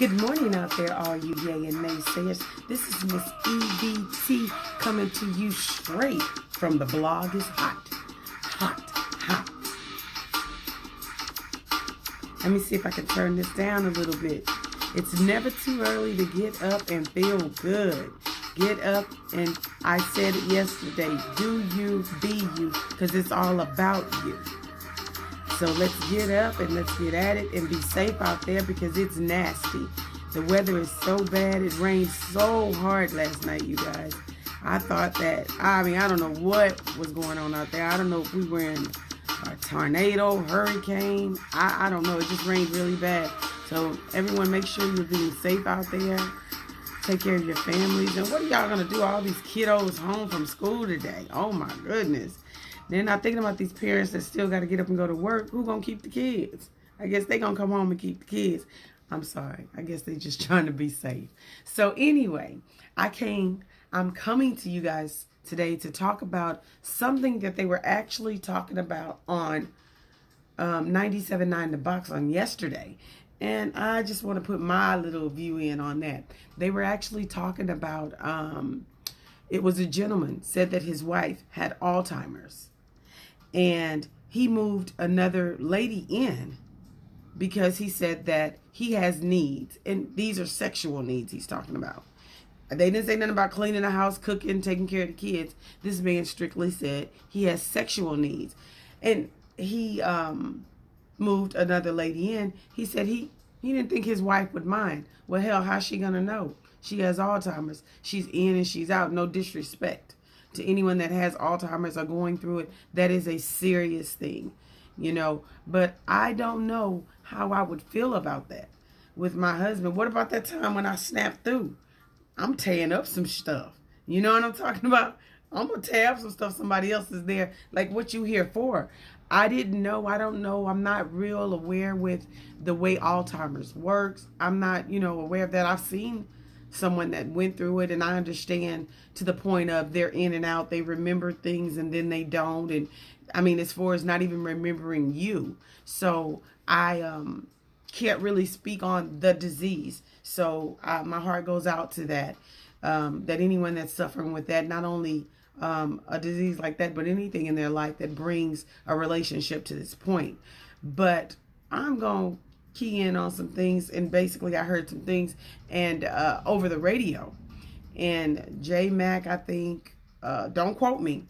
Good morning out there, all you yay and naysayers. This is Miss EVT coming to you straight from the blog is hot. Hot, hot. Let me see if I can turn this down a little bit. It's never too early to get up and feel good. Get up, and I said it yesterday, do you, be you, because it's all about you. So let's get up and let's get at it and be safe out there because it's nasty. The weather is so bad. It rained so hard last night, you guys. I thought that, I don't know what was going on out there. I don't know if we were in a tornado, hurricane. I don't know. It just rained really bad. So everyone, make sure you're being safe out there. Take care of your families. And what are y'all going to do? All these kiddos home from school today. Oh, my goodness. They're not thinking about these parents that still got to get up and go to work. Who going to keep the kids? I guess they going to come home and keep the kids. I'm sorry. I guess they just trying to be safe. So anyway, I'm coming to you guys today to talk about something that they were actually talking about on 97.9 The Box on yesterday. And I just want to put my little view in on that. They were actually talking about, it was a gentleman said that his wife had Alzheimer's. And he moved another lady in because he said that he has needs. And these are sexual needs he's talking about. They didn't say nothing about cleaning the house, cooking, taking care of the kids. This man strictly said he has sexual needs. And he moved another lady in. He said he didn't think his wife would mind. Well, hell, how's she going to know? She has Alzheimer's. She's in and she's out. No disrespect to anyone that has Alzheimer's or going through it. That is a serious thing, But I don't know how I would feel about that with my husband. What about that time when I snapped through? I'm tearing up some stuff. You know what I'm talking about? I'm going to tear up some stuff somebody else is there. Like, what you here for? I didn't know. I don't know. I'm not real aware with the way Alzheimer's works. I'm not, aware of that. I've seen someone that went through it, and I understand to the point of they're in and out. They remember things and then they don't. And as far as not even remembering you. So I can't really speak on the disease. So my heart goes out to that anyone that's suffering with that, not only a disease like that, but anything in their life that brings a relationship to this point. But I'm going to key in on some things, and basically I heard some things and over the radio, and J Mac, I think, don't quote me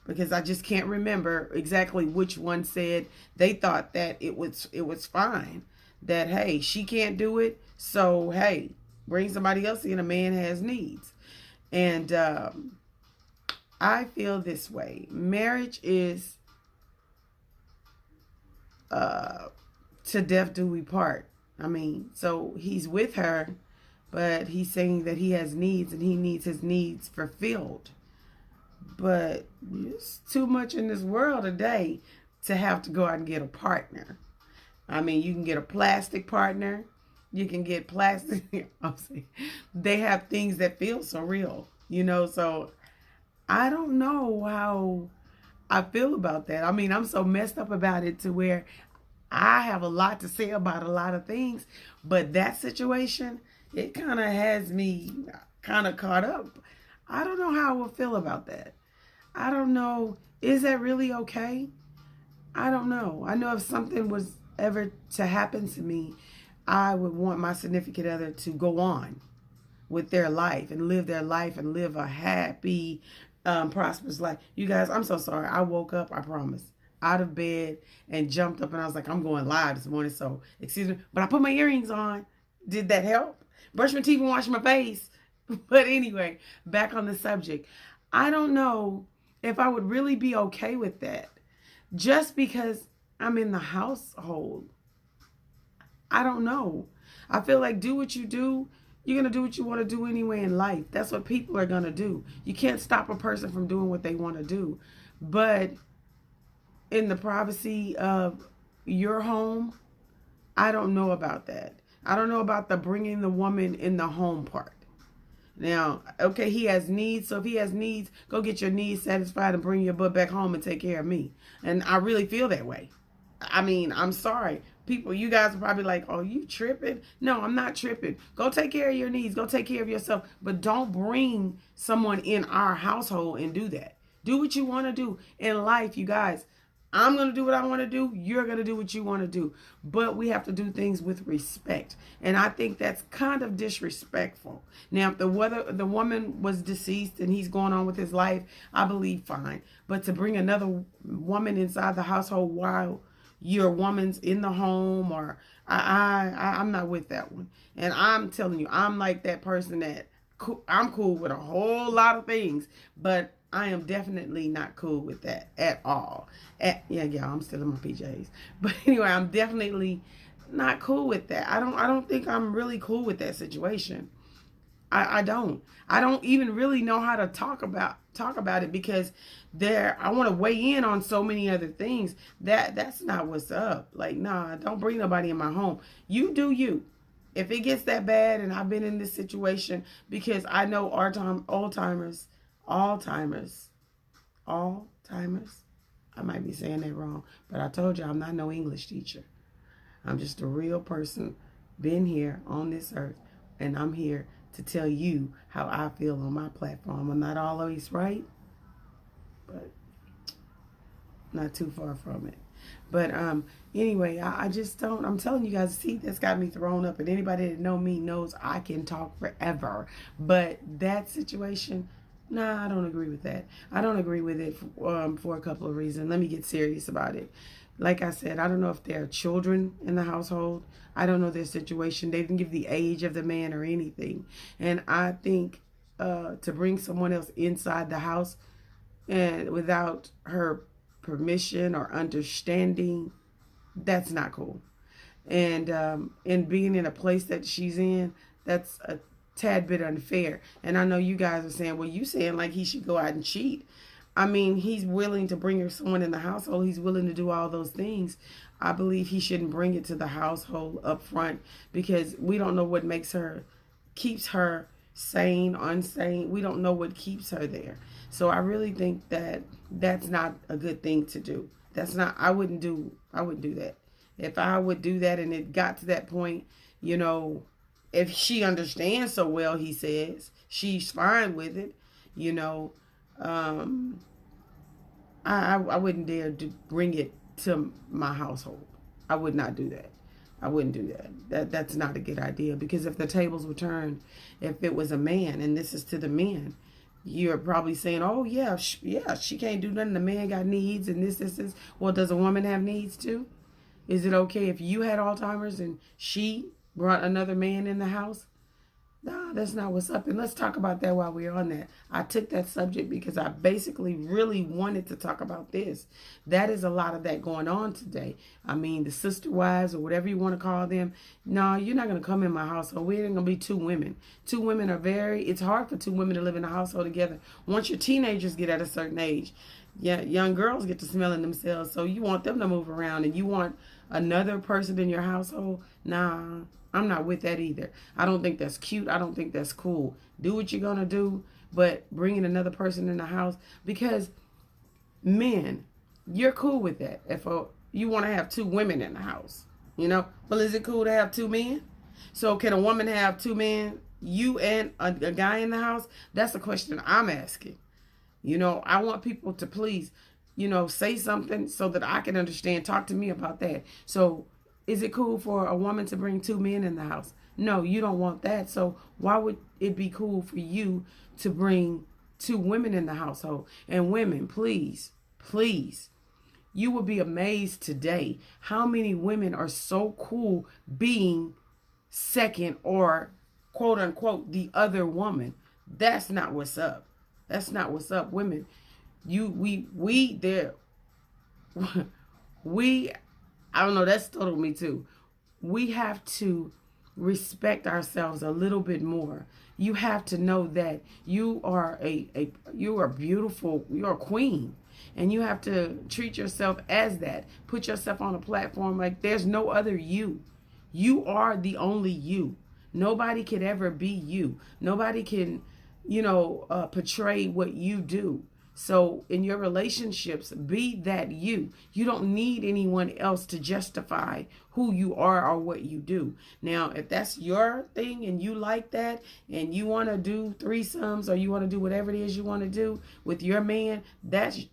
because I just can't remember exactly which one said they thought that it was fine, that hey, she can't do it, so hey, bring somebody else in. A man has needs. And I feel this way. Marriage is to death do we part. So he's with her, but he's saying that he has needs and he needs his needs fulfilled. But it's too much in this world today to have to go out and get a partner. You can get a plastic partner. You can get plastic. They have things that feel so real, so I don't know how I feel about that. I'm so messed up about it to where I have a lot to say about a lot of things, but that situation, it kind of has me kind of caught up. I don't know how I would feel about that. I don't know. Is that really okay? I don't know. I know if something was ever to happen to me, I would want my significant other to go on with their life and live their life and live a happy, prosperous life. You guys, I'm so sorry. I woke up, I promise, out of bed and jumped up, and I was like, I'm going live this morning, so excuse me. But I put my earrings on. Did that help? Brush my teeth and wash my face. But anyway, back on the subject. I don't know if I would really be okay with that just because I'm in the household. I don't know. I feel like do what you do. You're going to do what you want to do anyway in life. That's what people are going to do. You can't stop a person from doing what they want to do. But in the privacy of your home, I don't know about that. I don't know about the bringing the woman in the home part. Now, okay, he has needs. So if he has needs, go get your needs satisfied and bring your butt back home and take care of me. And I really feel that way. I'm sorry, People, you guys are probably like, oh, you tripping? No, I'm not tripping. Go take care of your needs. Go take care of yourself. But don't bring someone in our household and do that. Do what you want to do in life, you guys. I'm going to do what I want to do. You're going to do what you want to do. But we have to do things with respect. And I think that's kind of disrespectful. Now, if the woman was deceased and he's going on with his life, I believe fine. But to bring another woman inside the household while your woman's in the home, or I'm not with that one. And I'm telling you, I'm like that person that I'm cool with a whole lot of things, but I am definitely not cool with that at all. Yeah, I'm still in my PJs. But anyway, I'm definitely not cool with that. I don't think I'm really cool with that situation. I don't even really know how to talk about it, because I want to weigh in on so many other things. That's not what's up. Like, nah, don't bring nobody in my home. You do you. If it gets that bad, and I've been in this situation, because I know all timers, I might be saying that wrong, but I told you I'm not no English teacher. I'm just a real person, been here on this earth, and I'm here to tell you how I feel on my platform. I'm not always right, but not too far from it. But anyway, I just don't, I'm telling you guys, see, that's got me thrown up. And anybody that know me knows I can talk forever. But that situation, nah, I don't agree with that. I don't agree with it for a couple of reasons. Let me get serious about it. Like I said, I don't know if there are children in the household. I don't know their situation. They didn't give the age of the man or anything. And I think to bring someone else inside the house and without her permission or understanding, that's not cool. And being in a place that she's in, that's a tad bit unfair. And I know you guys are saying, well, you saying like he should go out and cheat. I mean, he's willing to bring someone in the household. He's willing to do all those things. I believe he shouldn't bring it to the household up front, because we don't know what keeps her sane, unsane. We don't know what keeps her there. So I really think that that's not a good thing to do. I wouldn't do that. If I would do that and it got to that point, if she understands so well, he says, she's fine with it, I wouldn't dare to bring it to my household. I would not do that. I wouldn't do that. That's not a good idea, because if the tables were turned, if it was a man, and this is to the men, you're probably saying, oh, yeah, she can't do nothing. The man got needs and this. Well, does a woman have needs too? Is it okay if you had Alzheimer's and she brought another man in the house? No, that's not what's up. And let's talk about that while we're on that. I took that subject because I basically really wanted to talk about this. That is a lot of that going on today. I mean, the sister wives or whatever you want to call them. No, you're not going to come in my household. We ain't going to be two women. Two women it's hard for two women to live in a household together. Once your teenagers get at a certain age, yeah, young girls get to smelling themselves. So you want them to move around, and you want another person in your household? Nah. I'm not with that either. I don't think that's cute. I don't think that's cool. Do what you're going to do, but bringing another person in the house, because men, you're cool with that. If you want to have two women in the house, well, is it cool to have two men? So can a woman have two men, you and a guy in the house? That's a question I'm asking. I want people to please, say something so that I can understand. Talk to me about that. So is it cool for a woman to bring two men in the house? No, you don't want that. So why would it be cool for you to bring two women in the household? And women, please, you will be amazed today how many women are so cool being second or quote unquote the other woman. That's not what's up. That's not what's up, women. I don't know, that startled me too. We have to respect ourselves a little bit more. You have to know that you are beautiful, you're a queen. And you have to treat yourself as that. Put yourself on a platform like there's no other you. You are the only you. Nobody could ever be you. Nobody can, portray what you do. So in your relationships, be that you. You don't need anyone else to justify who you are or what you do. Now, if that's your thing and you like that and you want to do threesomes or you want to do whatever it is you want to do with your man, that's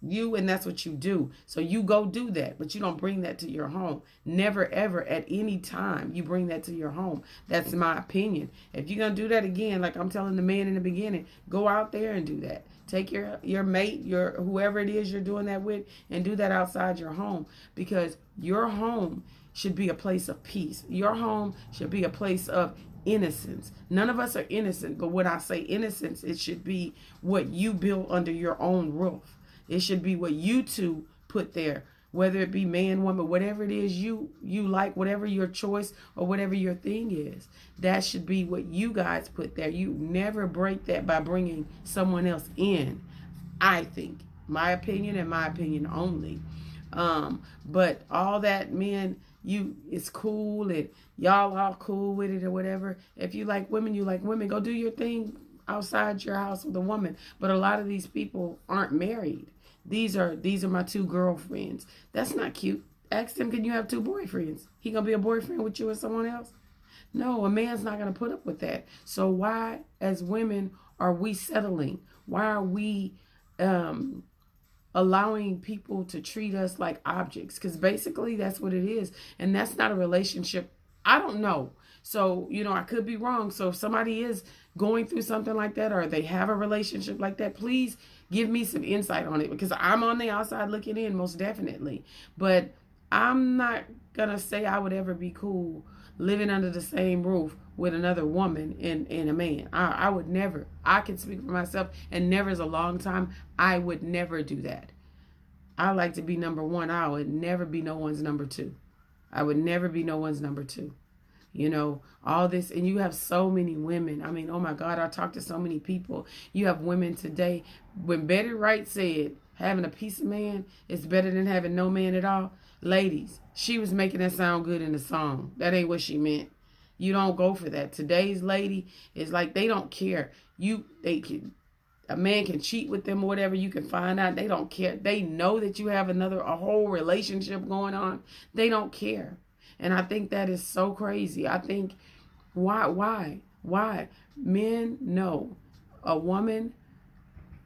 you and that's what you do. So you go do that, but you don't bring that to your home. Never ever at any time you bring that to your home. That's my opinion. If you're going to do that again, like I'm telling the man in the beginning, go out there and do that. Take your mate, your whoever it is you're doing that with, and do that outside your home, because your home should be a place of peace. Your home should be a place of innocence. None of us are innocent, but when I say innocence, it should be what you build under your own roof. It should be what you two put there, whether it be man, woman, whatever it is you like, whatever your choice or whatever your thing is. That should be what you guys put there. You never break that by bringing someone else in, I think. My opinion and my opinion only. But all that, men, it's cool and y'all all cool with it or whatever. If you like women, you like women. Go do your thing outside your house with a woman. But a lot of these people aren't married. These are my two girlfriends. That's not cute. Ask them, can you have two boyfriends? He gonna be a boyfriend with you and someone else? No, a man's not gonna put up with that. So why, as women, are we settling? Why are we allowing people to treat us like objects? Because basically that's what it is. And that's not a relationship. I don't know. So, I could be wrong. So if somebody is going through something like that, or they have a relationship like that, please give me some insight on it, because I'm on the outside looking in, most definitely. But I'm not going to say I would ever be cool living under the same roof with another woman and a man. I would never. I can speak for myself, and never is a long time. I would never do that. I like to be number one. I would never be no one's number two. I would never be no one's number two. All this, and you have so many women. I mean, oh my God, I talk to so many people. You have women today. When Betty Wright said having a piece of man is better than having no man at all, ladies, she was making that sound good in the song. That ain't what she meant. You don't go for that. Today's lady is like, they don't care. A man can cheat with them or whatever. You can find out. They don't care. They know that you have a whole relationship going on. They don't care. And I think that is so crazy. I think, why? Men know a woman,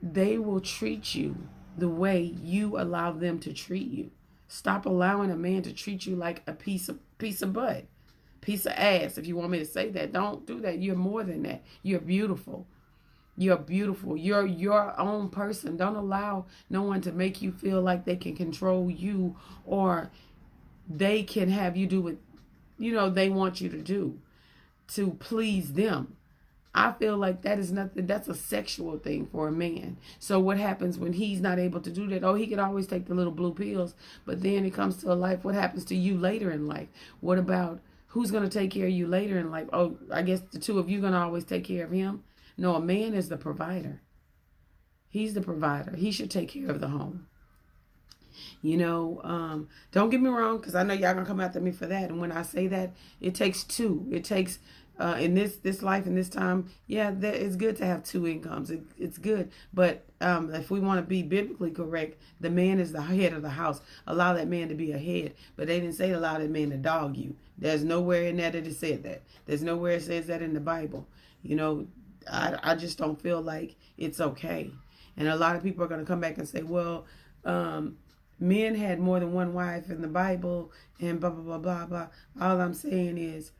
they will treat you the way you allow them to treat you. Stop allowing a man to treat you like a piece of butt, piece of ass. If you want me to say that, don't do that. You're more than that. You're beautiful. You're beautiful. You're your own person. Don't allow no one to make you feel like they can control you, or they can have you do what they want you to do to please them. I feel like that is nothing. That's a sexual thing for a man. So what happens when he's not able to do that? Oh, he can always take the little blue pills, but then it comes to a life. What happens to you later in life? What about who's going to take care of you later in life? Oh, I guess the two of you going to always take care of him? No, a man is the provider. He's the provider. He should take care of the home. Don't get me wrong, because I know y'all gonna come after me for that. And when I say that, it takes two. It takes in this life, in this time, it's good to have two incomes. It's good. But if we want to be biblically correct, the man is the head of the house. Allow that man to be a head. But they didn't say allow that man to dog you. There's nowhere in there that it said that. There's nowhere it says that in the Bible. I just don't feel like it's okay. And a lot of people are going to come back and say, well, men had more than one wife in the Bible and blah, blah, blah, blah, blah. All I'm saying is,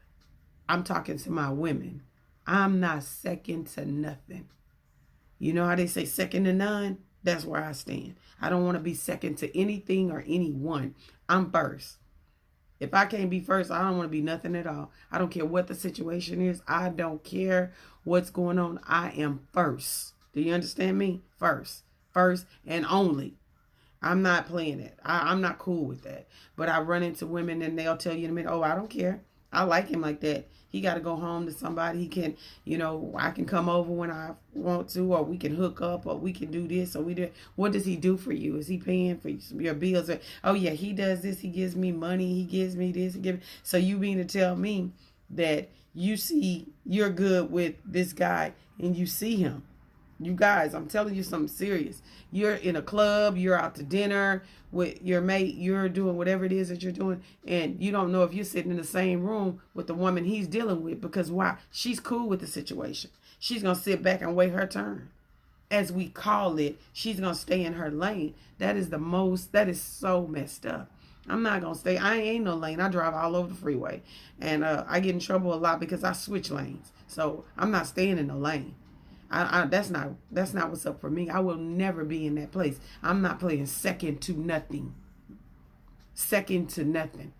I'm talking to my women. I'm not second to nothing. You know how they say second to none? That's where I stand. I don't want to be second to anything or anyone. I'm first. If I can't be first, I don't want to be nothing at all. I don't care what the situation is. I don't care what's going on. I am first. Do you understand me? First and only. I'm not playing it. I'm not cool with that. But I run into women and they'll tell you in a minute, oh, I don't care. I like him like that. He got to go home to somebody. He can, I can come over when I want to, or we can hook up, or we can do this, or we do. What does he do for you? Is he paying for your bills? Or, oh yeah, he does this. He gives me money. He gives me this. So you mean to tell me that you're good with this guy and you see him? You guys, I'm telling you something serious. You're in a club, you're out to dinner with your mate, you're doing whatever it is that you're doing, and you don't know if you're sitting in the same room with the woman he's dealing with, because why? She's cool with the situation. She's going to sit back and wait her turn. As we call it, she's going to stay in her lane. That is so messed up. I'm not going to stay. I ain't no lane. I drive all over the freeway. And I get in trouble a lot because I switch lanes. So I'm not staying in the lane. That's not what's up for me. I will never be in that place. I'm not playing second to nothing. Second to nothing.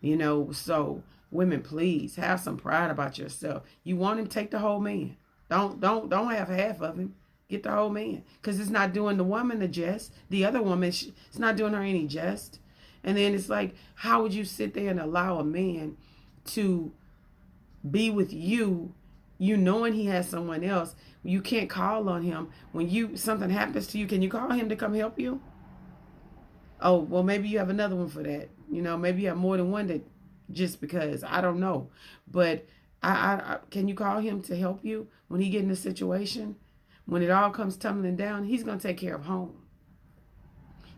You know, so women, please have some pride about yourself. You want him, take the whole man. Don't have half of him. Get the whole man, because it's not doing the woman a jest. The other woman, it's not doing her any jest. And then it's like, how would you sit there and allow a man to be with you, you knowing he has someone else? You can't call on him when something happens to you. Can you call him to come help you? Oh, well, maybe you have another one for that. You know, maybe you have more than one that just because. I don't know. But can you call him to help you when he get in a situation? When it all comes tumbling down, he's going to take care of home.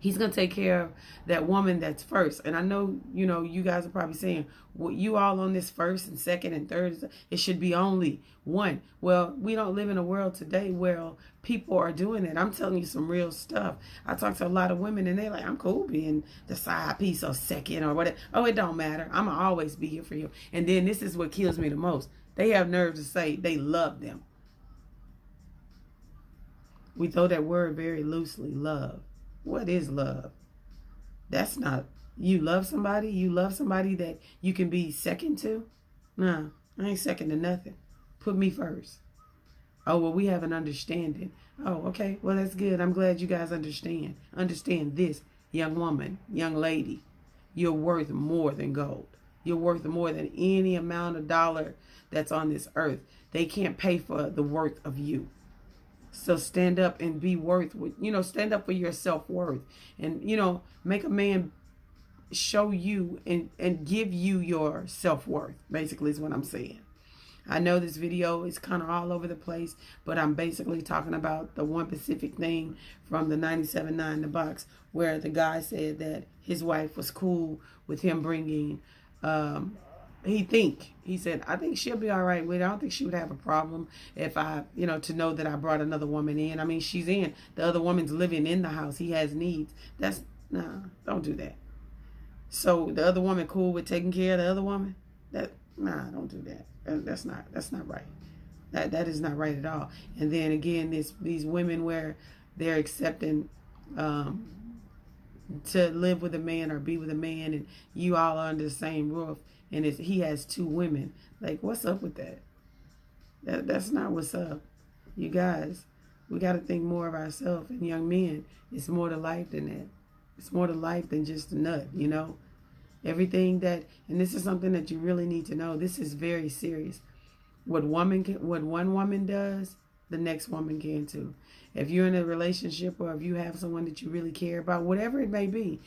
He's going to take care of that woman that's first. And I know, you know, you guys are probably saying, well, you all on this first and second and third, it should be only one. Well, we don't live in a world today where people are doing it. I'm telling you some real stuff. I talk to a lot of women and they're like, I'm cool being the side piece or second or whatever. Oh, it don't matter. I'm going to always be here for you. And then this is what kills me the most. They have nerve to say they love them. We throw that word very loosely, love. What is love? That's not, you love somebody that you can be second to? No, I ain't second to nothing. Put me first. Oh, well, we have an understanding. Oh, okay, well, that's good. I'm glad you guys understand. Understand this, young woman, young lady. You're worth more than gold. You're worth more than any amount of dollar that's on this earth. They can't pay for the worth of you. So stand up and be worth, stand up for your self-worth. And, make a man show you and give you your self-worth, basically is what I'm saying. I know this video is kind of all over the place, but I'm basically talking about the one specific thing from the 97.9 The Box, where the guy said that his wife was cool with him bringing he said, I think she'll be all right with it. I don't think she would have a problem if to know that I brought another woman in. I mean, she's in. The other woman's living in the house. He has needs. Don't do that. So the other woman cool with taking care of the other woman? Don't do that. That's not right. That is not right at all. And then again, these women where they're accepting to live with a man or be with a man, and you all are under the same roof, and he has two women. Like, what's up with that? That's not what's up. You guys, we got to think more of ourselves. And young men, it's more to life than that. It's more to life than just a nut, Everything that, and this is something that you really need to know. This is very serious. What one woman does, the next woman can too. If you're in a relationship or if you have someone that you really care about, whatever it may be,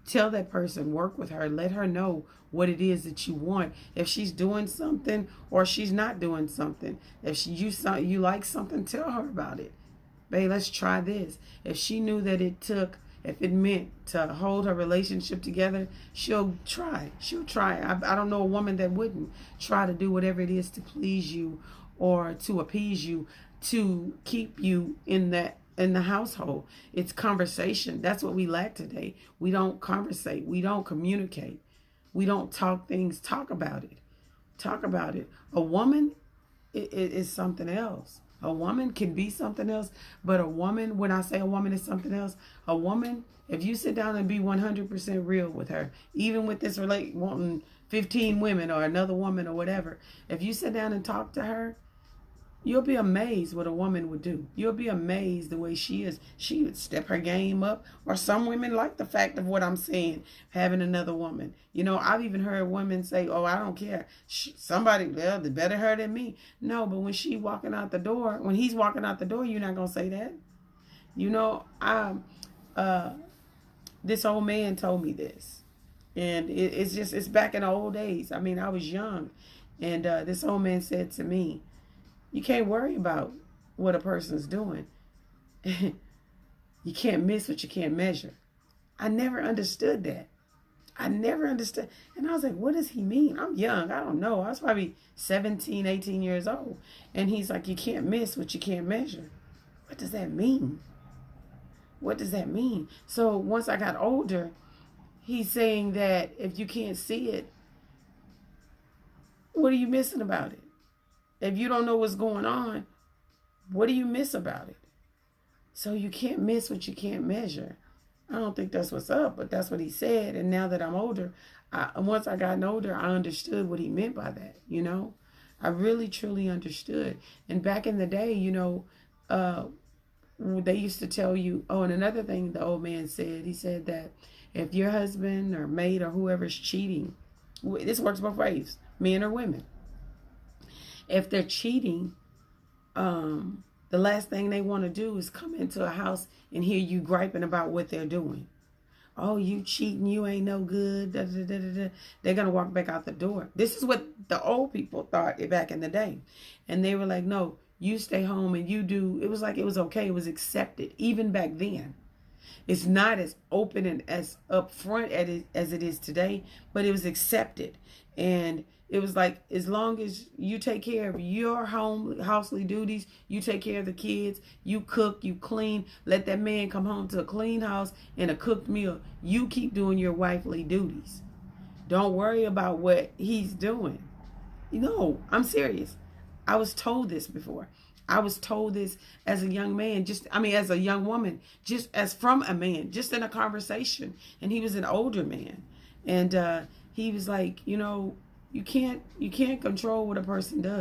tell that person, work with her, let her know what it is that you want. If she's doing something or she's not doing something, if you like something, tell her about it. Babe, let's try this. If she knew that if it meant to hold her relationship together, she'll try. I don't know a woman that wouldn't try to do whatever it is to please you or to appease you, to keep you in the household. It's conversation. That's what we lack today. We don't conversate. We don't communicate. We don't talk about it. Talk about it. A woman is something else. A woman can be something else, but a woman, when I say a woman is something else, a woman, if you sit down and be 100% real with her, even with this wanting 15 women or another woman or whatever, if you sit down and talk to her, you'll be amazed what a woman would do. You'll be amazed the way she is. She would step her game up. Or some women like the fact of what I'm saying, having another woman. I've even heard women say, oh, I don't care. They better her than me. No, but when he's walking out the door, you're not going to say that. This old man told me this. And it's back in the old days. I mean, I was young. And this old man said to me, you can't worry about what a person's doing. You can't miss what you can't measure. I never understood that. I never understood. And I was like, what does he mean? I'm young. I don't know. I was probably 17, 18 years old. And he's like, you can't miss what you can't measure. What does that mean? What does that mean? So once I got older, he's saying that if you can't see it, what are you missing about it? If you don't know what's going on, what do you miss about it? So you can't miss what you can't measure. I don't think that's what's up, but that's what he said. And now that I'm older, once I gotten older, I understood what he meant by that, you know. I really, truly understood. And back in the day, you know, they used to tell you, oh, and another thing the old man said, he said that if your husband or mate or whoever's cheating, this works both ways, men or women. If they're cheating, the last thing they want to do is come into a house and hear you griping about what they're doing. Oh, you cheating, you ain't no good. Da, da, da, da, da. They're going to walk back out the door. This is what the old people thought back in the day. And they were like, no, you stay home and you do. It was like it was okay. It was accepted even back then. It's not as open and as upfront as it is today, but it was accepted. And it was like, as long as you take care of your housely duties, you take care of the kids, you cook, you clean, let that man come home to a clean house and a cooked meal. You keep doing your wifely duties. Don't worry about what he's doing. No, I'm serious. I was told this before. I was told this as a young man, as a young woman, just as from a man, just in a conversation. And he was an older man. And he was like, you know, you can't control what a person does.